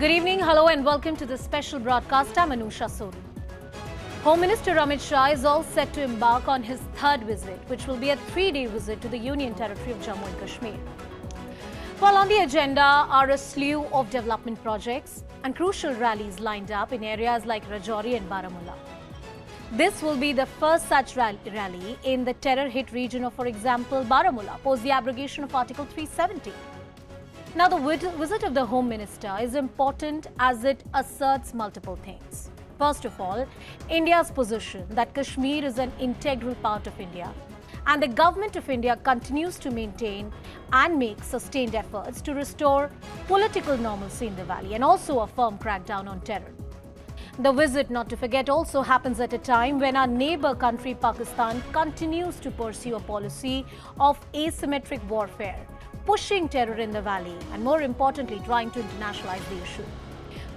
Good evening, hello and welcome to this special broadcast. I'm Anusha Sori. Home Minister Amit Shah is all set to embark on his third visit, which will be a 3-day visit to the Union Territory of Jammu and Kashmir. While on the agenda are a slew of development projects and crucial rallies lined up in areas like Rajouri and Baramulla. This will be the first such rally in the terror-hit region of, for example, Baramulla, post the abrogation of Article 370. Now, the visit of the Home Minister is important as it asserts multiple things. First of all, India's position that Kashmir is an integral part of India, and the government of India continues to maintain and make sustained efforts to restore political normalcy in the valley and also a firm crackdown on terror. The visit, not to forget, also happens at a time when our neighbor country Pakistan continues to pursue a policy of asymmetric warfare, pushing terror in the valley and, more importantly, trying to internationalize the issue.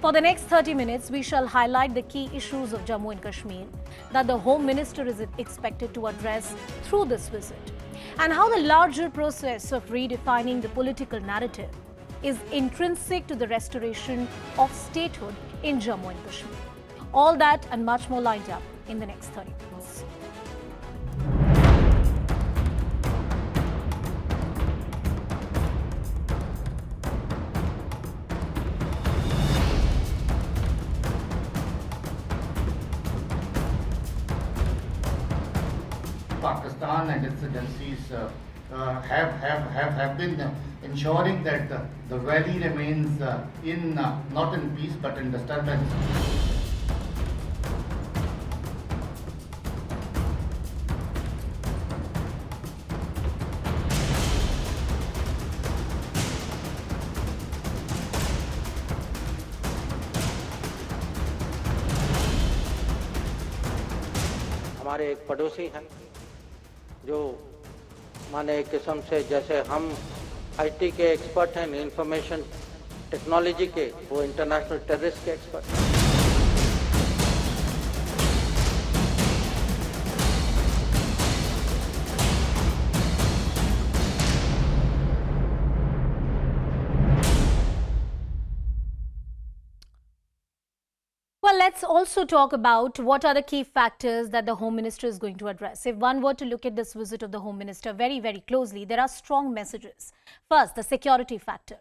For the next 30 minutes, we shall highlight the key issues of Jammu and Kashmir that the Home Minister is expected to address through this visit, and how the larger process of redefining the political narrative is intrinsic to the restoration of statehood in Jammu and Kashmir. All that and much more lined up in the next 30 minutes. Pakistan and its agencies have been ensuring that the valley remains not in peace but in disturbance. हमारे एक पड़ोसी हैं जो माने एक किस्म से जैसे हम आईटी के एक्सपर्ट हैं, इंफॉर्मेशन टेक्नोलॉजी के, वो इंटरनेशनल टेररिस्ट के expert. Well, let's also talk about what are the key factors that the Home Minister is going to address. If one were to look at this visit of the Home Minister very, very closely, there are strong messages. First, the security factor.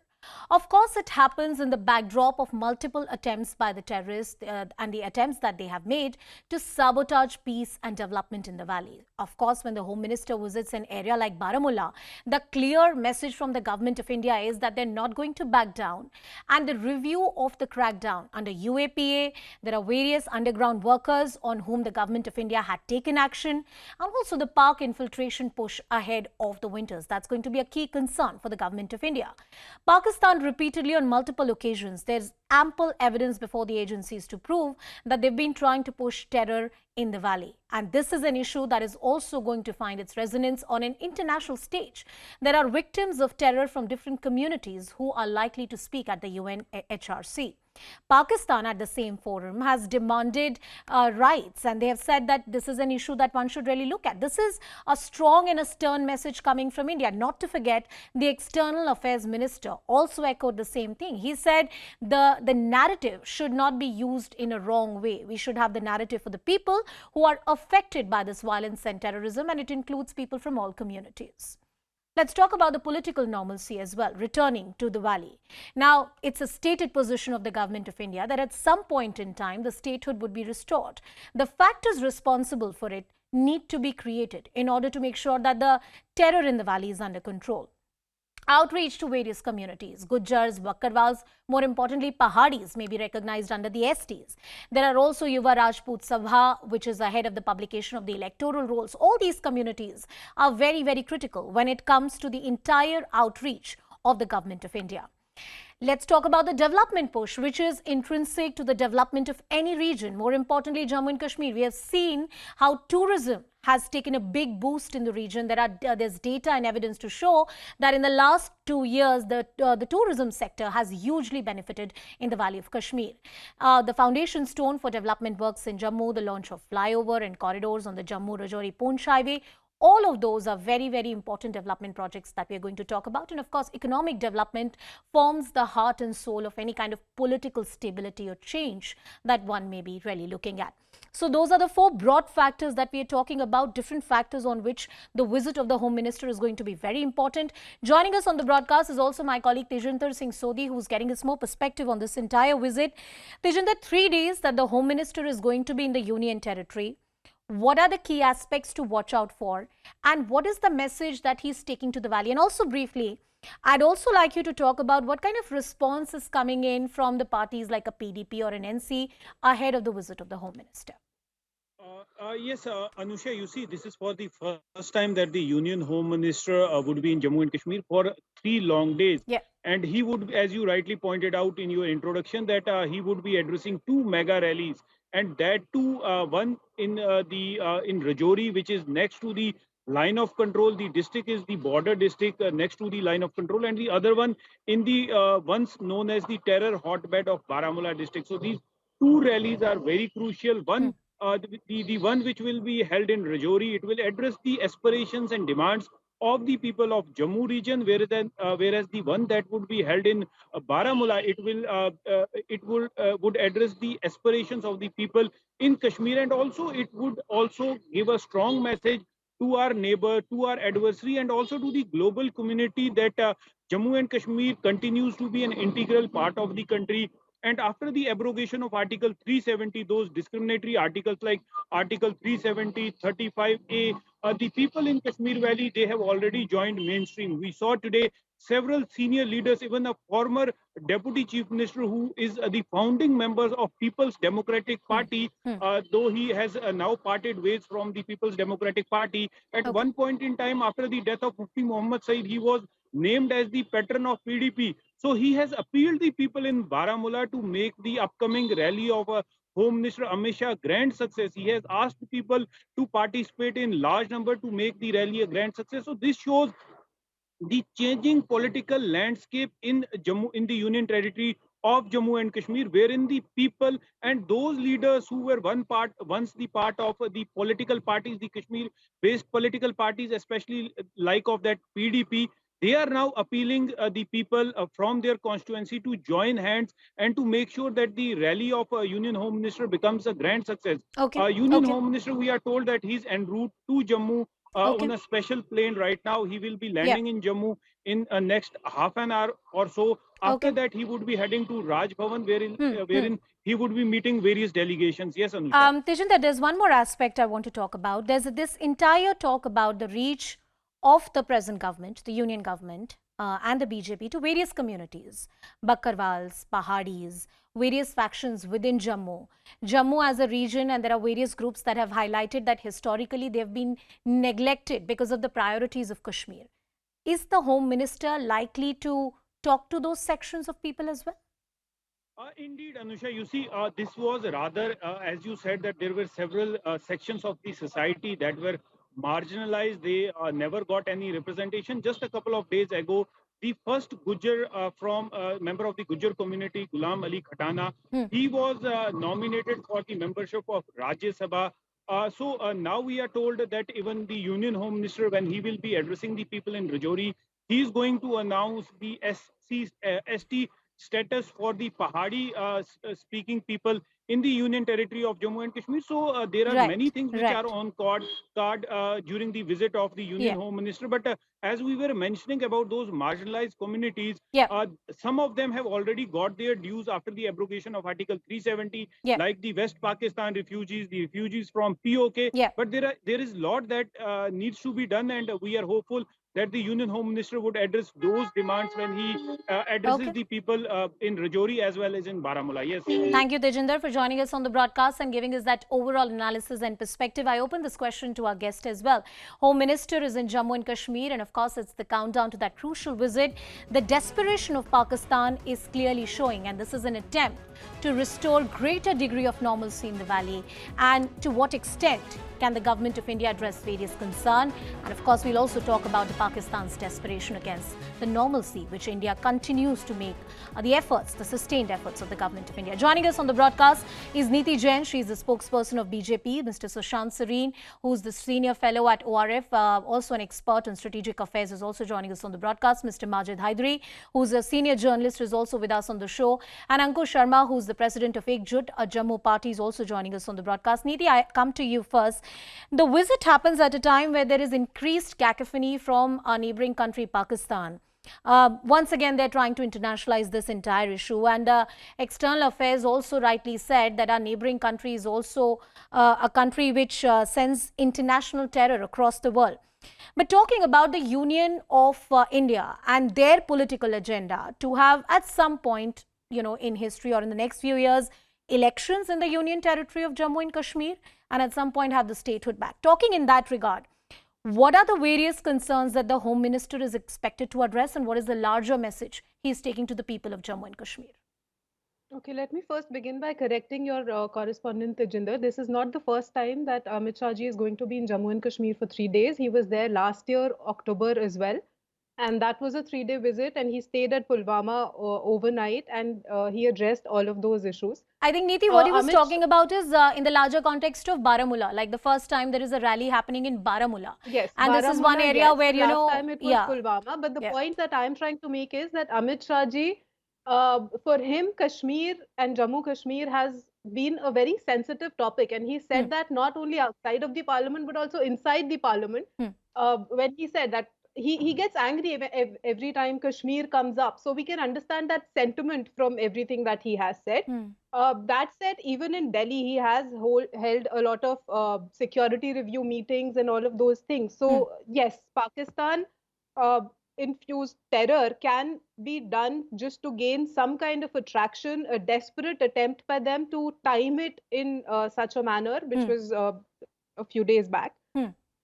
Of course, it happens in the backdrop of multiple attempts by the terrorists and the attempts that they have made to sabotage peace and development in the valley. Of course, when the Home Minister visits an area like Baramulla, the clear message from the government of India is that they're not going to back down. And the review of the crackdown under UAPA, there are various underground workers on whom the government of India had taken action, and also the park infiltration push ahead of the winters. That's going to be a key concern for the government of India. Pakistan repeatedly on multiple occasions, there's ample evidence before the agencies to prove that they've been trying to push terror in the valley. And this is an issue that is also going to find its resonance on an international stage. There are victims of terror from different communities who are likely to speak at the UN HRC. Pakistan at the same forum has demanded rights, and they have said that this is an issue that one should really look at. This is a strong and a stern message coming from India. Not to forget, the External Affairs Minister also echoed the same thing. He said the narrative should not be used in a wrong way. We should have the narrative for the people who are affected by this violence and terrorism, and it includes people from all communities. Let's talk about the political normalcy as well, returning to the valley. Now, it's a stated position of the government of India that at some point in time, the statehood would be restored. The factors responsible for it need to be created in order to make sure that the terror in the valley is under control. Outreach to various communities, Gujjars, Bakkarwals, more importantly, Pahadis may be recognized under the STs. There are also Yuva Rajput Sabha, which is ahead of the publication of the electoral rolls. All these communities are very, very critical when it comes to the entire outreach of the government of India. Let's talk about the development push, which is intrinsic to the development of any region. More importantly, Jammu and Kashmir. We have seen how tourism has taken a big boost in the region. There's data and evidence to show that in the last 2 years, the tourism sector has hugely benefited in the Valley of Kashmir. The foundation stone for development works in Jammu, the launch of flyover and corridors on the Jammu-Rajouri-Poonch highway, All of those are very, very important development projects that we are going to talk about. And of course, economic development forms the heart and soul of any kind of political stability or change that one may be really looking at. So those are the four broad factors that we are talking about, different factors on which the visit of the Home Minister is going to be very important. Joining us on the broadcast is also my colleague Tejinder Singh Sodhi, who's getting us more perspective on this entire visit. Tejinder, 3 days that the Home Minister is going to be in the Union Territory. What are the key aspects to watch out for, and what is the message that he's taking to the valley? And also briefly, I'd also like you to talk about what kind of response is coming in from the parties like a PDP or an NC ahead of the visit of the Home Minister. Yes, Anusha, you see, this is for the first time that the Union Home Minister would be in Jammu and Kashmir for 3 long days. Yeah. And he would, as you rightly pointed out in your introduction, that he would be addressing 2 mega rallies, and that too, one in in Rajouri, which is next to the line of control. The district is the border district next to the line of control, and the other one in the once known as the terror hotbed of Baramulla district. So these 2 rallies are very crucial. One, the one which will be held in Rajouri, it will address the aspirations and demands of the people of Jammu region, whereas the one that would be held in Baramulla, would address the aspirations of the people in Kashmir, and also it would also give a strong message to our neighbor, to our adversary, and also to the global community that Jammu and Kashmir continues to be an integral part of the country. And after the abrogation of Article 370, those discriminatory articles like Article 370, 35A, the people in Kashmir Valley, they have already joined mainstream. We saw today several senior leaders, even a former deputy chief minister who is the founding members of People's Democratic Party, though he has now parted ways from the People's Democratic Party. At one point in time, after the death of Mufti Muhammad Saeed, he was named as the patron of PDP. So he has appealed the people in Baramulla to make the upcoming rally of Home Minister Amit Shah a grand success. He has asked people to participate in large number to make the rally a grand success. So this shows the changing political landscape in Jammu, in the Union Territory of Jammu and Kashmir, wherein the people and those leaders who were once the part of the political parties, the Kashmir-based political parties, especially like of that PDP, they are now appealing the people from their constituency to join hands and to make sure that the rally of Union Home Minister becomes a grand success. Okay. Union Okay. Home Minister, we are told that he's en route to Jammu Okay. on a special plane right now. He will be Yeah. landing in Jammu in next half an hour or so. After Okay. that, he would be heading to Raj Bhavan, Hmm. wherein he would be meeting various delegations. Yes, Anusha. Tejinder, there's one more aspect I want to talk about. There's this entire talk about the reach of the present government, the union government, and the BJP to various communities, Bakkarwals, Pahadis, various factions within Jammu. Jammu as a region, and there are various groups that have highlighted that historically they have been neglected because of the priorities of Kashmir. Is the Home Minister likely to talk to those sections of people as well? Indeed, Anusha, you see, this was rather, as you said, that there were several sections of the society that were marginalized. They never got any representation. Just a couple of days ago, the first Gujar from member of the Gujar community, Ghulam Ali Khatana, he was nominated for the membership of Rajya Sabha. So now we are told that even the Union Home Minister, when he will be addressing the people in Rajouri, he is going to announce the ST status for the Pahadi speaking people in the Union Territory of Jammu and Kashmir. So there are many Right, things which right. are on card during the visit of the Union Yeah. Home Minister. But as we were mentioning about those marginalized communities, Yeah. some of them have already got their dues after the abrogation of Article 370, Yeah. like the West Pakistan refugees, the refugees from POK. Yeah. But there is a lot that needs to be done, and we are hopeful that the Union Home Minister would address those demands when he addresses Okay. the people in Rajouri as well as in Baramulla. Yes. Thank you, Tejinder, for joining us on the broadcast and giving us that overall analysis and perspective. I open this question to our guest as well. Home Minister is in Jammu and Kashmir, and of course, it's the countdown to that crucial visit. The desperation of Pakistan is clearly showing, and this is an attempt to restore greater degree of normalcy in the valley. And to what extent Can the government of India address various concerns? And of course, we'll also talk about Pakistan's desperation against the normalcy which India continues to make, the sustained efforts of the government of India. Joining us on the broadcast is Neeti Jain. She is the spokesperson of BJP. Mr. Sushant Sareen, who is the senior fellow at ORF, also an expert on strategic affairs, is also joining us on the broadcast. Mr. Majid Haidari, who is a senior journalist, is also with us on the show. And Ankur Sharma, who is the president of Ekjut, a Jammu party, is also joining us on the broadcast. Neeti, I come to you first. The visit happens at a time where there is increased cacophony from our neighboring country, Pakistan. Once again, they're trying to internationalize this entire issue, and External Affairs also rightly said that our neighboring country is also a country which sends international terror across the world. But talking about the Union of India and their political agenda to have at some point, in history or in the next few years, elections in the Union territory of Jammu and Kashmir, and at some point have the statehood back. Talking in that regard, what are the various concerns that the Home Minister is expected to address, and what is the larger message he is taking to the people of Jammu and Kashmir? Okay, let me first begin by correcting your correspondent Tejinder. This is not the first time that Amit Shah ji is going to be in Jammu and Kashmir for 3 days. He was there last year, October as well. And that was a 3-day visit, and he stayed at Pulwama overnight, and he addressed all of those issues. I think, Neeti, what he was talking about is in the larger context of Baramulla, like the first time there is a rally happening in Baramulla. Yes. And Baramulla, this is one area where, last time it was Pulwama. But the point that I'm trying to make is that Amit Shah ji, for him, Kashmir and Jammu Kashmir has been a very sensitive topic. And he said that not only outside of the parliament, but also inside the parliament. When he said that he gets angry every time Kashmir comes up. So we can understand that sentiment from everything that he has said. That said, even in Delhi, he has held a lot of security review meetings and all of those things. So yes, Pakistan infused terror can be done just to gain some kind of attraction, a desperate attempt by them to time it in such a manner, which was a few days back.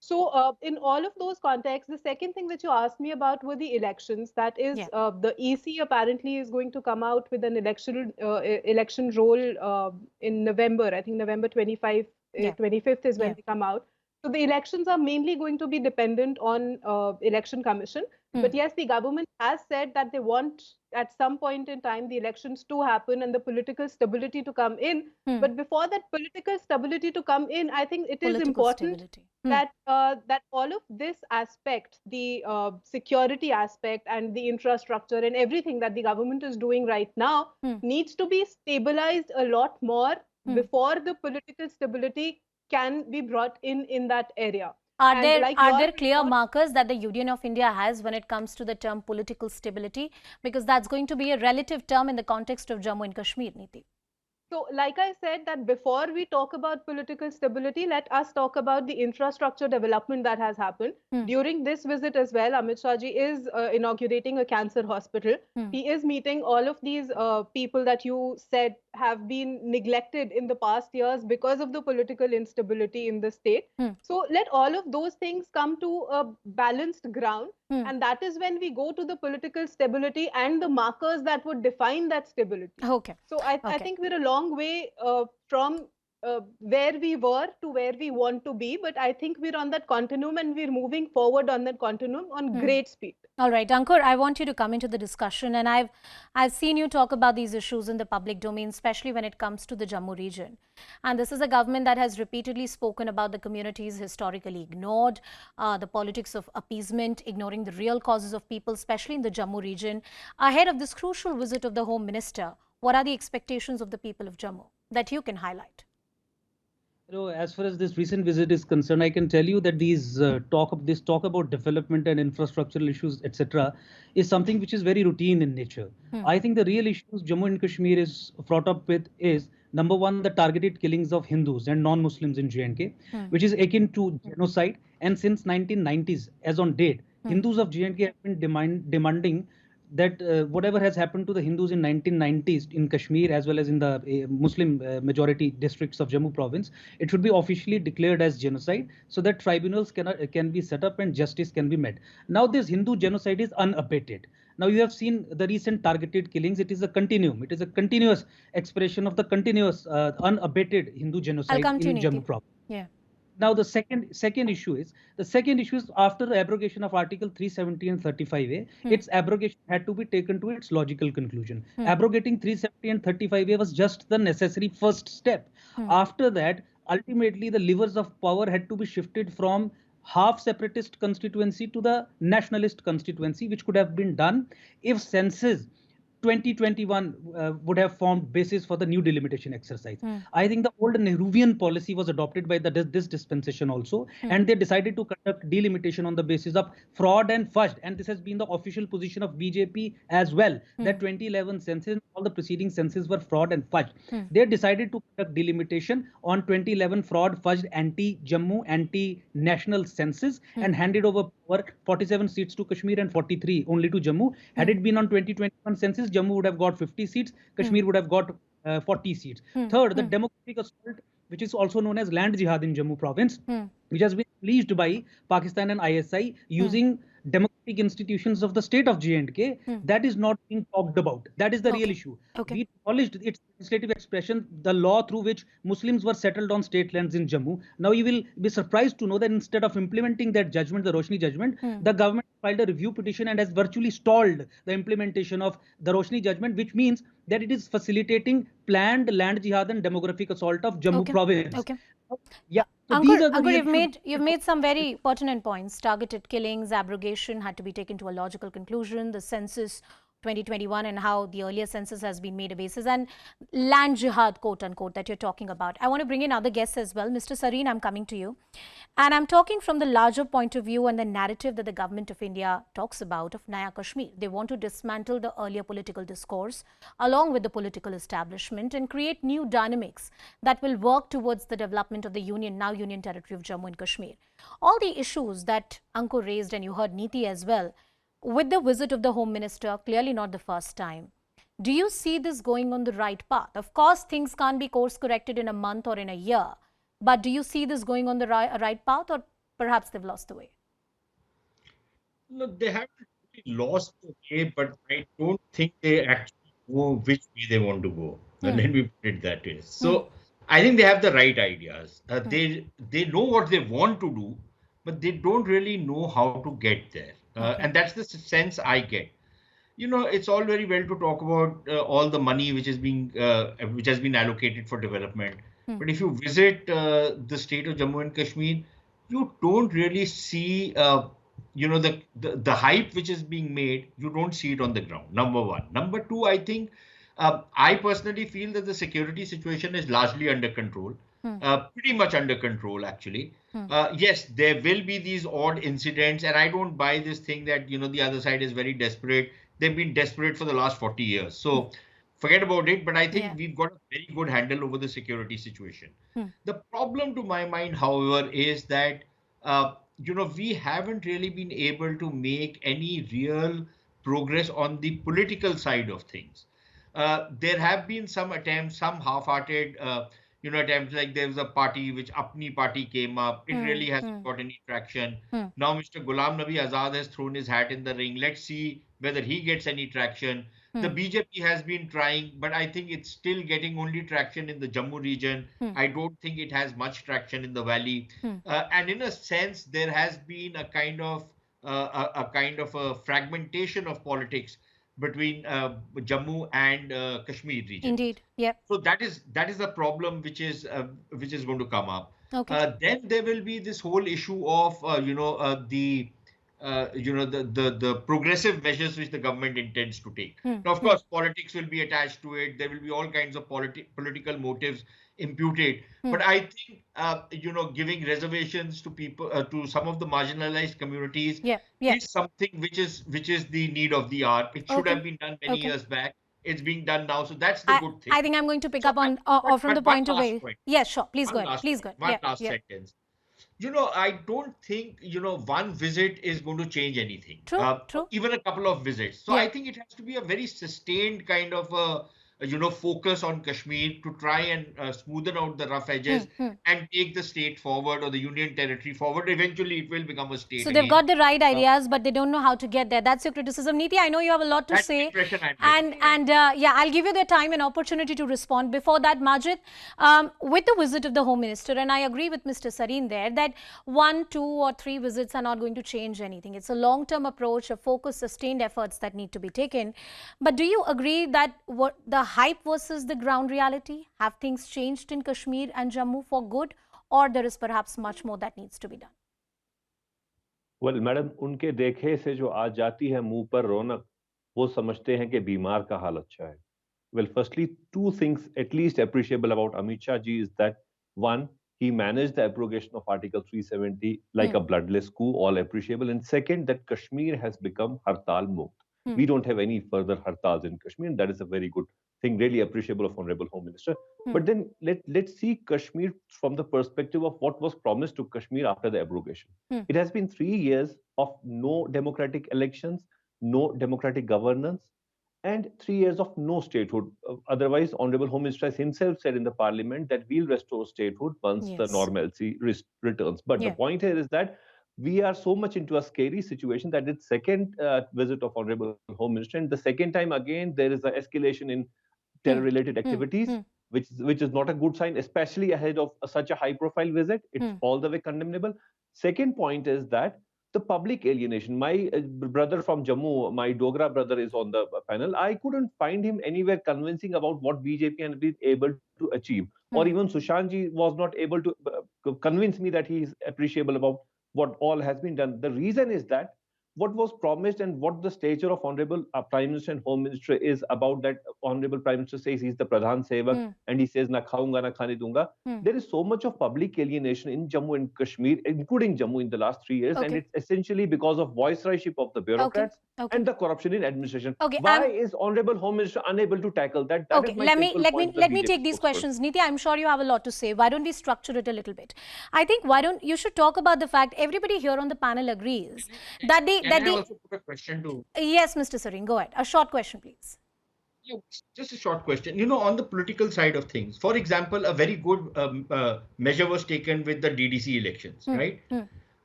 So in all of those contexts, the second thing that you asked me about were the elections. That is, the EC apparently is going to come out with an election roll in November. I think November 25th is when they come out. So the elections are mainly going to be dependent on Election Commission. But yes, the government has said that they want at some point in time the elections to happen and the political stability to come in. But before that political stability to come in, I think it is important that that all of this aspect, the security aspect and the infrastructure and everything that the government is doing right now needs to be stabilized a lot more before the political stability can be brought in that area. Are there clear markers that the Union of India has when it comes to the term political stability? Because that's going to be a relative term in the context of Jammu and Kashmir, Neeti. So, like I said, that before we talk about political stability, let us talk about the infrastructure development that has happened. During this visit as well, Amit Shah ji is inaugurating a cancer hospital. He is meeting all of these people that you said have been neglected in the past years because of the political instability in the state. So, let all of those things come to a balanced ground. And that is when we go to the political stability and the markers that would define that stability. Okay. So I think we're a long way from where we were to where we want to be. But I think we're on that continuum and we're moving forward on that continuum on great speed. All right, Ankur, I want you to come into the discussion, and I've seen you talk about these issues in the public domain, especially when it comes to the Jammu region. And this is a government that has repeatedly spoken about the communities historically ignored, the politics of appeasement, ignoring the real causes of people, especially in the Jammu region. Ahead of this crucial visit of the Home Minister, what are the expectations of the people of Jammu that you can highlight? As far as this recent visit is concerned, I can tell you that this talk about development and infrastructural issues, etc., is something which is very routine in nature. I think the real issues Jammu and Kashmir is fraught up with is, number one, the targeted killings of Hindus and non-Muslims in J&K, which is akin to genocide. And since 1990s, as on date, Hindus of J&K have been demanding that whatever has happened to the Hindus in 1990s in Kashmir as well as in the Muslim majority districts of Jammu province, it should be officially declared as genocide so that tribunals can be set up and justice can be met. Now this Hindu genocide is unabated. Now you have seen the recent targeted killings. It is a continuum. It is a continuous expression of the continuous unabated Hindu genocide in Jammu province. Now the second issue is after the abrogation of Article 370 and 35A, its abrogation had to be taken to its logical conclusion. Abrogating 370 and 35A was just the necessary first step. After that, ultimately the levers of power had to be shifted from half separatist constituency to the nationalist constituency, which could have been done if census 2021 would have formed basis for the new delimitation exercise. I think the old Nehruvian policy was adopted by this dispensation also, and they decided to conduct delimitation on the basis of fraud and fudge. And this has been the official position of BJP as well, that 2011 census, all the preceding census were fraud and fudge. They decided to conduct delimitation on 2011 fraud, fudged, anti-Jammu, anti-national census, and handed over 47 seats to Kashmir and 43 only to Jammu. Had it been on 2021 census, Jammu would have got 50 seats, Kashmir would have got 40 seats. Third, the democratic assault, which is also known as land jihad in Jammu province, which has been unleashed by Pakistan and ISI using democratic institutions of the state of J&K, that is not being talked about. That is the real issue. We acknowledged its legislative expression, the law through which Muslims were settled on state lands in Jammu. Now you will be surprised to know that instead of implementing that judgment, the Roshni judgment, the government filed a review petition and has virtually stalled the implementation of the Roshni judgment, which means that it is facilitating planned land jihad and demographic assault of Jammu province. Yeah. So Ankur, you've made some very pertinent points. Targeted killings, abrogation had to be taken to a logical conclusion. The census 2021 and how the earlier census has been made a basis, and land jihad, quote unquote, that you're talking about. I want to bring in other guests as well. Mr. Sareen, I'm coming to you. And I'm talking from the larger point of view and the narrative that the government of India talks about of Naya Kashmir. They want to dismantle the earlier political discourse along with the political establishment and create new dynamics that will work towards the development of the now union territory of Jammu and Kashmir. All the issues that Ankur raised, and you heard Neeti as well, with the visit of the Home Minister, clearly not the first time. Do you see this going on the right path? Of course, things can't be course corrected in a month or in a year. But do you see this going on the right path, or perhaps they've lost the way? No, they haven't really lost the way, but I don't think they actually know which way they want to go. Let me put it that way. So I think they have the right ideas. They know what they want to do, but they don't really know how to get there. And that's the sense I get. You know, it's all very well to talk about all the money which has been allocated for development. But if you visit the state of Jammu and Kashmir, you don't really see, the hype which is being made. You don't see it on the ground. Number one. Number two, I think I personally feel that the security situation is largely under control. Pretty much under control, actually. Yes, there will be these odd incidents, and I don't buy this thing that, the other side is very desperate. They've been desperate for the last 40 years. So forget about it. But I think we've got a very good handle over the security situation. The problem to my mind, however, is that, we haven't really been able to make any real progress on the political side of things. There have been some attempts, some half-hearted, attempts, like there was a party which Apni Party came up. It really hasn't got any traction. Now Mr. Ghulam Nabi Azad has thrown his hat in the ring. Let's see whether he gets any traction. The BJP has been trying, but I think it's still getting only traction in the Jammu region. I don't think it has much traction in the valley. And in a sense, there has been a kind of a fragmentation of politics between Jammu and Kashmir region. Indeed, yep. So that is a problem which is going to come up. Then there will be this whole issue of the progressive measures which the government intends to take. Now, of course, politics will be attached to it. There will be all kinds of political motives imputed. But I think, giving reservations to people, to some of the marginalized communities, is something which is the need of the hour. It should have been done many years back. It's being done now, so that's the good thing. I think I'm going to pick up on from the point of view. Yes, sure. Please go ahead. Please go ahead. One last sentence. I don't think, one visit is going to change anything. True. Even a couple of visits. So I think it has to be a very sustained kind of focus on Kashmir to try and smoothen out the rough edges and take the state forward or the union territory forward. Eventually, it will become a state So they've again. got the right ideas, but they don't know how to get there. That's your criticism. Neeti, I know you have a lot to That's the say. impression I'm getting. Yeah, I'll give you the time and opportunity to respond. Before that, Majid, with the visit of the Home Minister, and I agree with Mr. Sareen there, that 1, 2 or 3 visits are not going to change anything. It's a long-term approach, a focused, sustained efforts that need to be taken. But do you agree that what the hype versus the ground reality? Have things changed in Kashmir and Jammu for good? Or there is perhaps much more that needs to be done? Well madam उनके देखे से जो आज जाती है मुंह पर रौनक वो समझते हैं कि बीमार का हाल अच्छा है well firstly two things at least appreciable about Amit Shah ji is that one he managed the abrogation of article 370 like a bloodless coup all appreciable and second that Kashmir has become hartal mukt we don't have any further hartals in Kashmir and that is a very good thing really appreciable of honorable home minister but then let's see Kashmir from the perspective of what was promised to Kashmir after the abrogation it has been 3 years of no democratic elections no democratic governance and 3 years of no statehood. Otherwise, Honorable Home Minister himself said in the Parliament that we'll restore statehood once the normalcy returns. But the point here is that we are so much into a scary situation that it's second visit of Honorable Home Minister, and the second time again there is an escalation in terror-related activities, which is not a good sign, especially ahead of such a high-profile visit. It's all the way condemnable. Second point is that the public alienation. My brother from Jammu, my Dogra brother is on the panel. I couldn't find him anywhere convincing about what BJP has been able to achieve. Or even Sushantji was not able to convince me that he is appreciable about what all has been done. The reason is that what was promised and what the stature of Honorable Prime Minister and Home Minister is about that Honorable Prime Minister says he's the Pradhan Sevak and he says na khaunga na khane dunga. There is so much of public alienation in Jammu and Kashmir, including Jammu in the last 3 years and it's essentially because of viceroyship of the bureaucrats and the corruption in administration. Why is Honorable Home Minister unable to tackle that? That is my simple point. Let me take these questions. Neeti, I'm sure you have a lot to say. Why don't we structure it a little bit? I think you should talk about the fact everybody here on the panel agrees that they Can I also put a question to? Yes, Mr. Sareen, go ahead. A short question, please. Just a short question. On the political side of things, for example, a very good measure was taken with the DDC elections, right?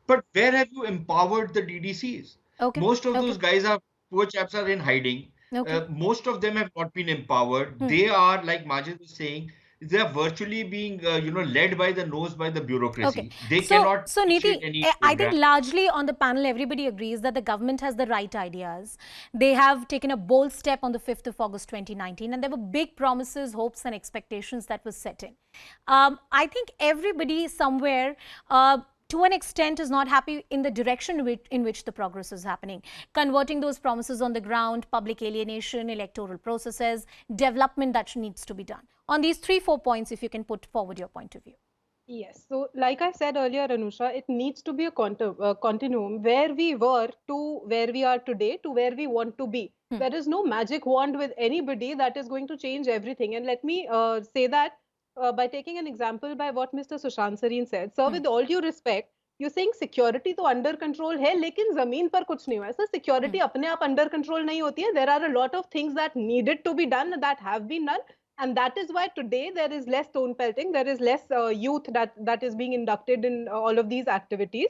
But where have you empowered the DDCs? Most of those guys poor chaps are in hiding. Most of them have not been empowered. They are, like Majid was saying, they are virtually being, led by the nose by the bureaucracy. They cannot. So Neeti, I think largely on the panel, everybody agrees that the government has the right ideas. They have taken a bold step on the 5th of August 2019, and there were big promises, hopes, and expectations that were set in. I think everybody somewhere, to an extent, is not happy in the direction in which the progress is happening. Converting those promises on the ground, public alienation, electoral processes, development that needs to be done. On these 3-4 points, if you can put forward your point of view. Yes. So, like I said earlier, Anusha, it needs to be a continuum where we were to where we are today to where we want to be. There is no magic wand with anybody that is going to change everything. And let me say that by taking an example by what Mr. Sushant Sareen said. Sir, with all due respect, you're saying security तो under control है, लेकिन जमीन पर कुछ नहीं हुआ है. Sir, security अपने आप under control नहीं होती है. There are a lot of things that needed to be done that have been done. And that is why today there is less stone pelting, there is less youth that is being inducted in all of these activities.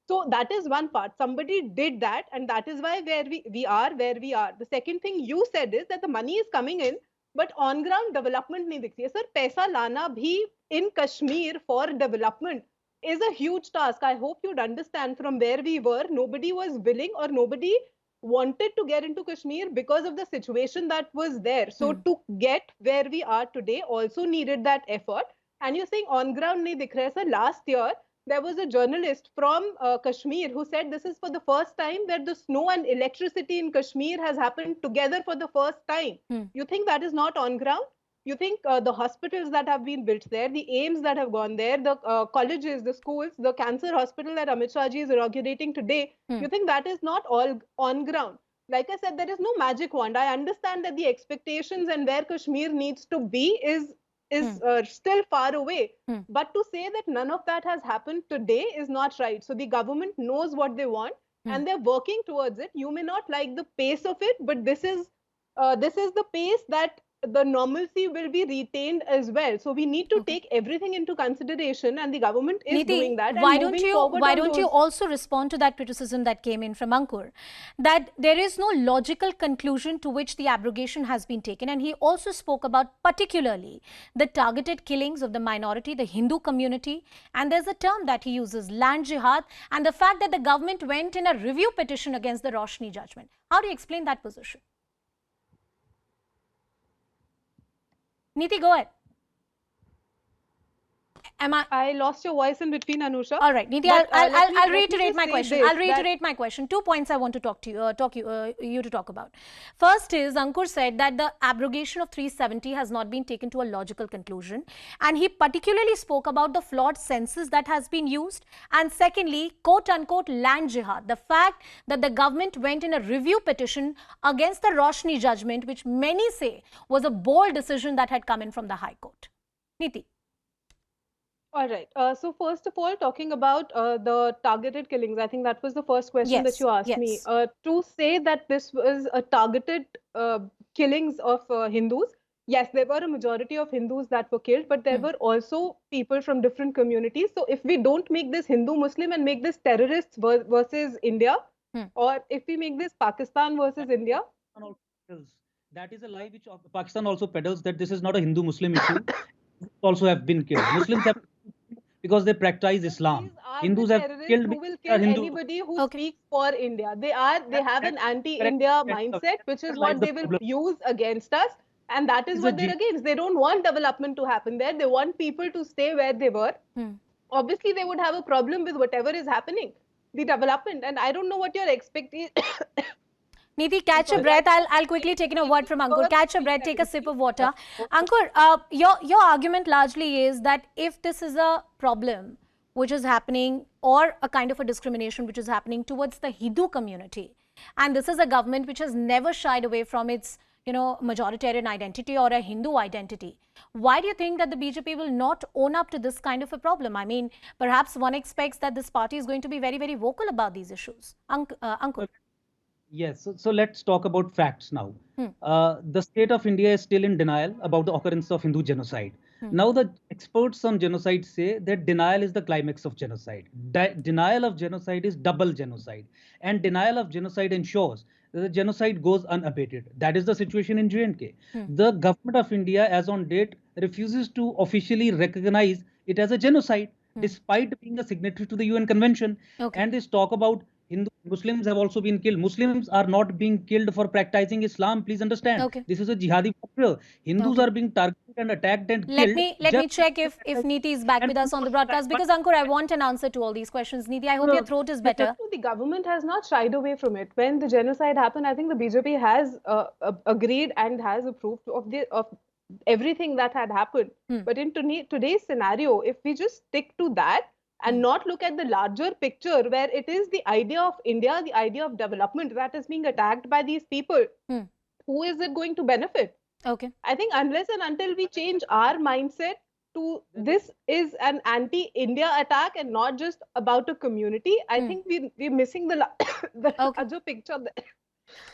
So that is one part. Somebody did that, and that is why we are where we are. The second thing you said is that the money is coming in, but on ground development नहीं दिखती है. Sir, पैसा लाना भी in Kashmir for development is a huge task. I hope you'd understand from where we were. Nobody was willing or nobody wanted to get into Kashmir because of the situation that was there. So to get where we are today also needed that effort. And you're saying on ground nahi dikh raha. Sir, last year there was a journalist from Kashmir who said this is for the first time that the snow and electricity in Kashmir has happened together for the first time. You think that is not on ground? You think the hospitals that have been built there, the aims that have gone there, the colleges, the schools, the cancer hospital that Amit Shah ji is inaugurating today, you think that is not all on ground? Like I said, there is no magic wand. I understand that the expectations and where Kashmir needs to be is still far away. But to say that none of that has happened today is not right. So the government knows what they want and they're working towards it. You may not like the pace of it, but this is the pace that the normalcy will be retained as well. So we need to take everything into consideration, and the government is doing that and moving forward why on don't you those. also respond to that criticism that came in from Ankur, that there is no logical conclusion to which the abrogation has been taken, and he also spoke about particularly the targeted killings of the minority, the Hindu community, and there's a term that he uses, land jihad, and the fact that the government went in a review petition against the Roshni judgment. How do you explain that position? Niti, go ahead. I lost your voice in between, Anusha. All right, Niti, I'll reiterate my question. I'll reiterate my question. 2 points I want to talk to you, you to talk about. First is, Ankur said that the abrogation of 370 has not been taken to a logical conclusion, and he particularly spoke about the flawed census that has been used, and secondly, quote unquote land jihad, the fact that the government went in a review petition against the Roshni judgment, which many say was a bold decision that had come in from the High Court. Niti. All right. So first of all, talking about the targeted killings, I think that was the first question that you asked me. To say that this was a targeted killings of Hindus, yes, there were a majority of Hindus that were killed, but there were also people from different communities. So if we don't make this Hindu-Muslim and make this terrorists versus India, or if we make this Pakistan versus India. That is a lie which Pakistan also peddles, that this is not a Hindu-Muslim issue. Also have been killed. Muslims have because they practice Islam. Hindus have killed who will kill anybody who speaks for India. They have an anti-India mindset, which is what they will use against us. And that is what they're against. They don't want development to happen there. They want people to stay where they were. Obviously, they would have a problem with whatever is happening, the development. And I don't know what you're expecting. Niti, catch a breath. I'll quickly take in a word from Ankur. Catch a breath, take a sip of water. Ankur, your argument largely is that if this is a problem which is happening, or a kind of a discrimination which is happening towards the Hindu community, and this is a government which has never shied away from its majoritarian identity or a Hindu identity, why do you think that the BJP will not own up to this kind of a problem? I mean, perhaps one expects that this party is going to be very, very vocal about these issues. Ankur. Yes, so let's talk about facts now. The state of India is still in denial about the occurrence of Hindu genocide. Now the experts on genocide say that denial is the climax of genocide. Denial of genocide is double genocide. And denial of genocide ensures that the genocide goes unabated. That is the situation in J&K. The government of India, as on date, refuses to officially recognize it as a genocide, despite being a signatory to the UN Convention. And this talk about Muslims have also been killed. Muslims are not being killed for practicing Islam. Please understand. This is a jihadi warfare. Hindus are being targeted and attacked and killed. Let me check if Niti is back with us on the broadcast, because Ankur, I want an answer to all these questions. Niti, I hope your throat is better. The government has not shied away from it. When the genocide happened, I think the BJP has agreed and has approved of everything that had happened. But in today's scenario, if we just stick to that, and not look at the larger picture, where it is the idea of India, the idea of development that is being attacked by these people, who is it going to benefit? I think unless and until we change our mindset to this is an anti-India attack and not just about a community, I think we're missing the larger picture there.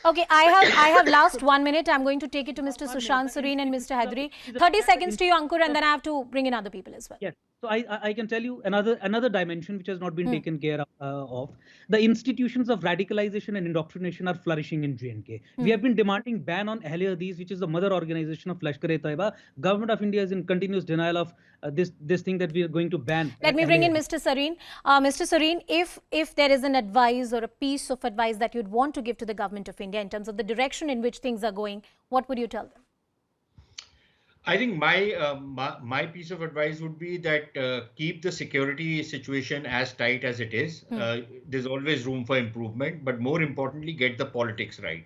Okay, I have last 1 minute. I'm going to take it to Mr. Sushant Sareen and Mr. Hydari. 30 seconds to you, Ankur, and then I have to bring in other people as well. Yes. So I can tell you another dimension which has not been taken care of. The institutions of radicalization and indoctrination are flourishing in J&K. We have been demanding ban on Ahle Hadith, which is the mother organization of Lashkar-e-Taiba. Government of India is in continuous denial of this thing that we are going to ban. Let me bring in Mr. Sareen. Mr. Sareen, if there is an advice or a piece of advice that you'd want to give to the government of India in terms of the direction in which things are going, what would you tell them? I think my piece of advice would be that keep the security situation as tight as it is. There's always room for improvement, but more importantly, get the politics right.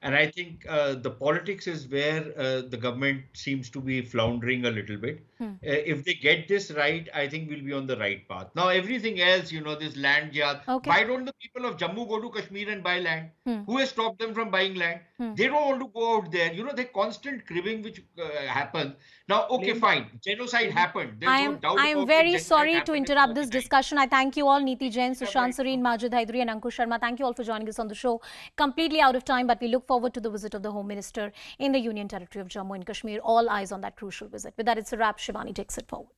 And I think the politics is where the government seems to be floundering a little bit. If they get this right, I think we'll be on the right path. Now, everything else, this land jihad, why don't the people of Jammu go to Kashmir and buy land? Who has stopped them from buying land? They don't want to go out there. The constant cribbing which happens. Now, okay, fine. Genocide happened. There's no doubt I am very sorry to interrupt this discussion. I thank you all, Niti Jain, Sushant Sareen, Majid Hydari and Ankur Sharma. Thank you all for joining us on the show. Completely out of time, but we look forward forward to the visit of the Home Minister in the Union Territory of Jammu and Kashmir. All eyes on that crucial visit. With that, it's a wrap. Shivani takes it forward.